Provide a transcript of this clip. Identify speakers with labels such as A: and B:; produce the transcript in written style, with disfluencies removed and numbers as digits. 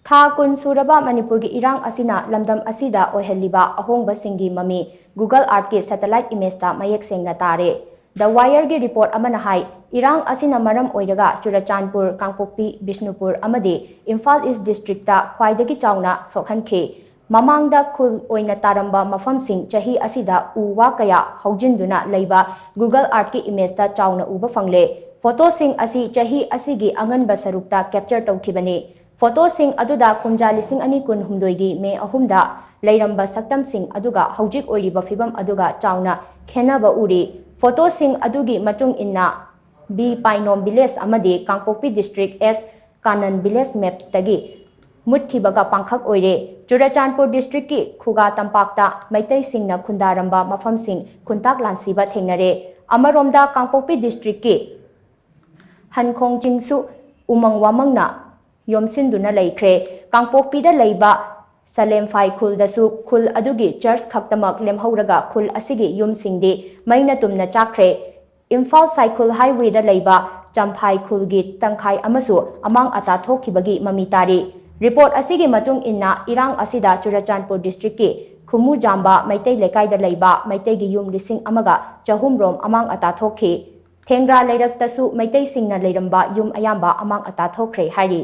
A: ꯊꯥ ꯀꯨꯟ ꯁꯨꯔꯕ ꯃꯅꯤꯄꯨꯔꯒꯤ ꯏꯔꯥꯡ ꯑꯁꯤꯅ ꯂꯝꯗꯝ ꯑꯁꯤꯗ ꯑꯣꯏꯍꯜꯂꯤꯕ ꯑꯍꯣꯡꯕꯁꯤꯡꯒꯤ ꯃꯃꯤ Google Earthꯀꯤ ꯁꯦꯇꯦꯂꯥꯏꯠ ꯏꯃꯦꯖꯇ ꯃꯌꯦꯛ ꯁꯦꯡꯅ ꯇꯥꯔꯦ꯫ ꯗ ꯋꯥꯌꯔꯒꯤ ꯔꯤꯄꯣꯔꯠ ꯑꯃꯅ ꯍꯥꯏ ꯏꯔꯥꯡ ꯑꯁꯤꯅ ꯃꯔꯝ ꯑꯣꯏꯔꯒ ꯆꯨꯔꯆꯥꯟꯄꯨꯔ, ꯀꯥꯡꯄꯣꯛꯄꯤ, ꯕꯤꯁꯅꯨꯄꯨꯔ ꯑꯃꯗꯤ ꯏꯝꯐꯥꯜ ꯏꯁ ꯗꯤꯁꯇ꯭ꯔꯤꯛꯇ ꯈ꯭ꯋꯥꯏꯗꯒꯤ ꯆꯥꯎꯅ ꯁꯣꯛꯍꯟꯈꯤ꯫ ꯃꯃꯥꯡꯗ ꯈꯨꯜ ꯑꯣꯏꯅ ꯇꯥꯔꯝꯕ ꯃꯐꯝꯁꯤꯡ ꯆꯍꯤ ꯑꯁꯤꯗ ꯎ ꯋꯥ ꯀꯌꯥ ꯍꯧꯖꯤꯟꯗꯨꯅ ꯂꯩꯕ Google Earthꯀꯤ ꯏꯃꯦꯖꯇ ꯆꯥꯎꯅ ꯎꯕ ꯐꯪꯂꯦ꯫ ꯐꯣꯇꯣꯁꯤꯡ ꯑꯁꯤ ꯆꯍꯤ ꯑꯁꯤꯒꯤ ꯑꯉꯟꯕ ꯁꯔꯨꯛꯇ ꯀꯦꯞꯆꯔ ꯇꯧꯈꯤꯕꯅꯤ꯫ ꯐꯣꯇꯣꯁꯤꯡ ꯑꯗꯨꯗ ꯀꯨꯝꯖꯥ 2019ꯒꯤ ꯃꯦ 3ꯗ ꯂꯩꯔꯝꯕ ꯁꯛꯇꯝꯁꯤꯡ ꯑꯗꯨꯒ ꯍꯧꯖꯤꯛ ꯑꯣꯏꯔꯤꯕ ꯐꯤꯚꯝ ꯑꯗꯨꯒ ꯆꯥꯎꯅ ꯈꯦꯟꯅꯕ ꯎꯔꯤ꯫ ꯐꯣꯇꯣꯁꯤꯡ ꯑꯗꯨꯒꯤ ꯃꯇꯨꯡ ꯏꯟꯅ ꯕꯤ ꯄꯥꯏꯅꯣꯝ ꯚꯤꯂꯦꯖ ꯑꯃꯗꯤ ꯀꯥꯡꯄꯣꯛꯄꯤ ꯗꯤꯁꯇ꯭ꯔꯤꯛ ꯑꯦꯁ ꯀꯥꯅꯟ ꯚꯤꯂꯦꯖ ꯃꯦꯞꯇꯒꯤ ꯃꯨꯠꯈꯤꯕꯒ ꯄꯥꯡꯈꯛ ꯑꯣꯏꯔꯦ꯫ ꯆꯨꯔꯆꯥꯟꯄꯨꯔ ꯗꯤꯁꯇ꯭ꯔꯤꯛꯀꯤ ꯈꯨꯒꯥ ꯇꯝꯄꯥꯛꯇ ꯃꯩꯇꯩꯁꯤꯡꯅ ꯈꯨꯟꯗꯥꯔꯝꯕ ꯃꯐꯝꯁꯤꯡ ꯈꯨꯟꯇꯥꯛ ꯂꯥꯟꯁꯤꯕ ꯊꯦꯡꯅꯔꯦ꯫ ꯑꯃꯔꯣꯝꯗ ꯀꯥꯡꯄꯣꯛꯄꯤ ꯗꯤꯁꯇ꯭ꯔꯤꯛꯀꯤ ꯍꯟꯈꯣꯡ ꯆꯤꯡꯁꯨ ꯎꯃꯪ ꯋꯥꯃꯪꯅ ꯌꯣꯝꯁꯤꯟꯗꯨꯅ ꯂꯩꯈ꯭ꯔꯦ꯫ ꯀꯥꯡꯄꯣꯛꯄꯤꯗ ꯂꯩꯕ ꯁꯂꯦꯝꯐꯥꯏ ꯈꯨꯜꯗꯁꯨ ꯈꯨꯜ ꯑꯗꯨꯒꯤ ꯆꯔꯆ ꯈꯛꯇꯃꯛ ꯂꯦꯝꯍꯧꯔꯒ ꯈꯨꯜ ꯑꯁꯤꯒꯤ ꯌꯨꯝꯁꯤꯡꯗꯤ ꯃꯩꯅ ꯇꯨꯝꯅ ꯆꯥꯛꯈ꯭ꯔꯦ꯫ ꯏꯝꯐꯥꯜ ꯁꯥꯏꯈꯨꯜ ꯍꯥꯏꯋꯦꯗ ꯂꯩꯕ ꯆꯝꯐꯥꯏ ꯈꯨꯜꯒꯤ ꯇꯪꯈꯥꯏ ꯑꯃꯁꯨ ꯑꯃꯥꯡ ꯑꯇꯥ ꯊꯣꯛꯈꯤꯕꯒꯤ ꯃꯃꯤ ꯇꯥꯔꯤ꯫ ꯔꯤꯄꯣꯔꯠ ꯑꯁꯤꯒꯤ ꯃꯇꯨꯡ ꯏꯟꯅ ꯏꯔꯥꯡ ꯑꯁꯤꯗ ꯆꯨꯔꯆꯥꯟꯄꯨꯔ ꯗꯤꯁꯇ꯭ꯔꯤꯛꯀꯤ ꯈꯨꯃꯨꯖꯥꯝꯕ ꯃꯩꯇꯩ ꯂꯩꯀꯥꯏꯗ ꯂꯩꯕ ꯃꯩꯇꯩꯒꯤ ꯌꯨꯝ 1,200 ꯔꯣꯝ ꯑꯃꯥꯡ ꯑꯇꯥ ꯊꯣꯛꯈꯤ꯫ ꯊꯦꯡꯒ꯭ꯔꯥ ꯂꯩꯔꯛꯇꯁꯨ ꯃꯩꯇꯩꯁꯤꯡꯅ ꯂꯩꯔꯝꯕ ꯌꯨꯝ ꯑꯌꯥꯝꯕ ꯑꯃꯥꯡ ꯑꯇꯥ ꯊꯣꯛꯈ꯭ꯔꯦ ꯍꯥꯏꯔꯤ꯫